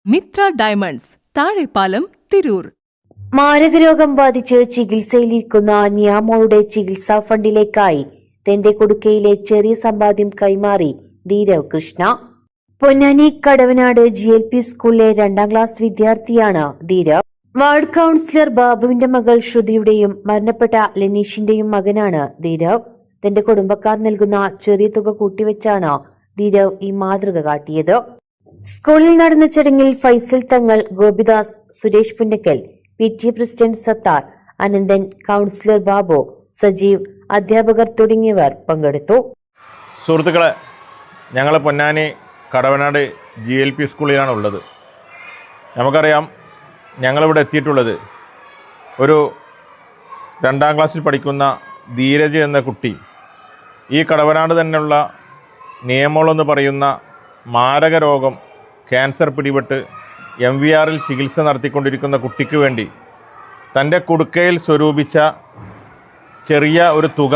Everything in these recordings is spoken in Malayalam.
മിത്ര ഡയമണ്ട്സ്, താഴെപ്പാലം, തിരൂർ. മാരകരോഗം ബാധിച്ച് ചികിത്സയിലിരിക്കുന്ന നിയാമോളുടെ ചികിത്സാ ഫണ്ടിലേക്കായി തന്റെ കൊടുക്കയിലെ ചെറിയ സമ്പാദ്യം കൈമാറി ധീരവ് കൃഷ്ണ. പൊന്നാനി കടവനാട് GLP സ്കൂളിലെ 2ാം ക്ലാസ് വിദ്യാർത്ഥിയാണ് ധീരവ്. വാർഡ് കൌൺസിലർ ബാബുവിന്റെ മകൾ ശ്രുതിയുടെയും മരണപ്പെട്ട ലെനീഷിന്റെയും മകനാണ് ധീരവ്. തന്റെ കുടുംബക്കാർ നൽകുന്ന ചെറിയ തുക കൂട്ടിവെച്ചാണ് ധീരവ് ഈ മാതൃക കാട്ടിയത്. സ്കൂളിൽ നടന്ന ചടങ്ങിൽ Faisal Thangal, Gopidas, Suresh Punnakkal, PTA president Sathar, Ananthan, councillor Babu, Sajeev, അധ്യാപകർ തുടങ്ങിയവർ പങ്കെടുത്തു. സുഹൃത്തുക്കളെ, ഞങ്ങൾ പൊന്നാനി കടവനാട് GLP സ്കൂളിലാണ് ഉള്ളത്. നമുക്കറിയാം, ഞങ്ങളിവിടെ എത്തിയിട്ടുള്ളത് ഒരു 2ാം ക്ലാസ്സിൽ പഠിക്കുന്ന ധീരജ് എന്ന കുട്ടി ഈ കടവനാട് തന്നെയുള്ള നിയമോളെന്ന് പറയുന്ന മാരക രോഗം ക്യാൻസർ പിടിപെട്ട് MVRൽ ചികിത്സ നടത്തിക്കൊണ്ടിരിക്കുന്ന കുട്ടിക്ക് വേണ്ടി തൻ്റെ കുടുക്കയിൽ സ്വരൂപിച്ച ചെറിയ ഒരു തുക,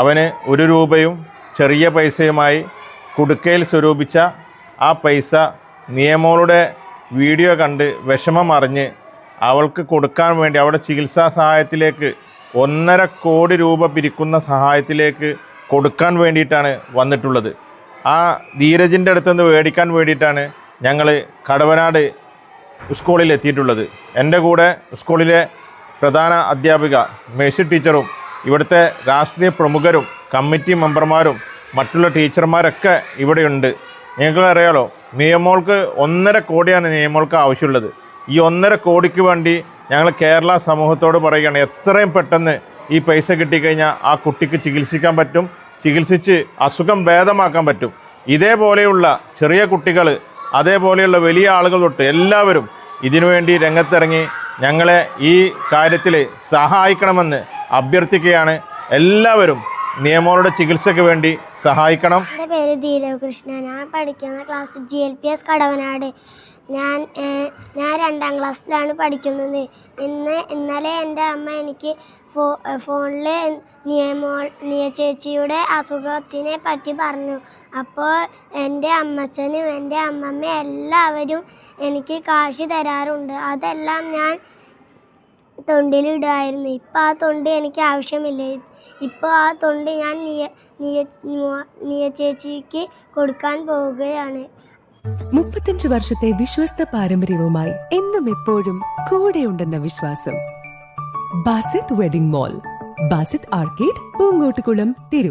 അവന് 1 രൂപയും ചെറിയ പൈസയുമായി കുടുക്കയിൽ സ്വരൂപിച്ച ആ പൈസ നിയമോളുടെ വീഡിയോ കണ്ട് വിഷമം അറിഞ്ഞ് അവൾക്ക് കൊടുക്കാൻ വേണ്ടി അവിടെ ചികിത്സാ സഹായത്തിലേക്ക് 1.5 കോടി രൂപ പിരിക്കുന്ന സഹായത്തിലേക്ക് കൊടുക്കാൻ വേണ്ടിയിട്ടാണ് വന്നിട്ടുള്ളത്. ആ ധീരജിൻ്റെ അടുത്തുനിന്ന് മേടിക്കാൻ വേണ്ടിയിട്ടാണ് ഞങ്ങൾ കടവനാട് സ്കൂളിൽ എത്തിയിട്ടുള്ളത്. എൻ്റെ കൂടെ സ്കൂളിലെ പ്രധാന അധ്യാപിക മേഴ്സി ടീച്ചറും ഇവിടുത്തെ രാഷ്ട്രീയ പ്രമുഖരും കമ്മിറ്റി മെമ്പർമാരും മറ്റുള്ള ടീച്ചർമാരൊക്കെ ഇവിടെയുണ്ട്. നിങ്ങൾക്ക് അറിയാലോ, നിയമോൾക്ക് 1.5 കോടിയാണ് നിയമോൾക്ക് ആവശ്യമുള്ളത്. ഈ 1.5 കോടിക്ക് വേണ്ടി ഞങ്ങൾ കേരള സമൂഹത്തോട് പറയുകയാണ്, എത്രയും പെട്ടെന്ന് ഈ പൈസ കിട്ടിക്കഴിഞ്ഞാൽ ആ കുട്ടിക്ക് ചികിത്സിക്കാൻ പറ്റും, ചികിത്സിച്ച് അസുഖം ഭേദമാക്കാൻ പറ്റും. ഇതേപോലെയുള്ള ചെറിയ കുട്ടികൾ, അതേപോലെയുള്ള വലിയ ആളുകൾ തൊട്ട് എല്ലാവരും ഇതിനുവേണ്ടി രംഗത്തിറങ്ങി ഞങ്ങളെ ഈ കാര്യത്തിൽ സഹായിക്കണമെന്ന് അഭ്യർത്ഥിക്കുകയാണ്. എല്ലാവരും നിയമോളുടെ ചികിത്സയ്ക്ക് വേണ്ടി സഹായിക്കണം. എൻ്റെ പേര് ധീരവ് കൃഷ്ണ. ഞാൻ പഠിക്കുന്ന ക്ലാസ് GLPS കടവനാട്. ഞാൻ 2ാം ക്ലാസ്സിലാണ് പഠിക്കുന്നത്. ഇന്നലെ എൻ്റെ അമ്മ എനിക്ക് ഫോണിൽ നിയ ചേച്ചിയുടെ അസുഖത്തിനെ പറ്റി പറഞ്ഞു. അപ്പോൾ എൻ്റെ അമ്മച്ചനും എൻ്റെ അമ്മമ്മയും എല്ലാവരും എനിക്ക് കാശ് തരാറുണ്ട്. അതെല്ലാം ഞാൻ തൊണ്ടിലിടുമായിരുന്നു. ഇപ്പോൾ ആ തൊണ്ട് എനിക്ക് ആവശ്യമില്ല. ഇപ്പോൾ ആ തൊണ്ട് ഞാൻ നിയ ചേച്ചിക്ക് കൊടുക്കാൻ പോവുകയാണ്. 35 വർഷത്തെ വിശ്വസ്ത പാരമ്പര്യവുമായി എന്നും എപ്പോഴും കൂടെയുണ്ടെന്ന വിശ്വാസം. Basith wedding mall, Basith arcade, Poongottukulam, Tirur.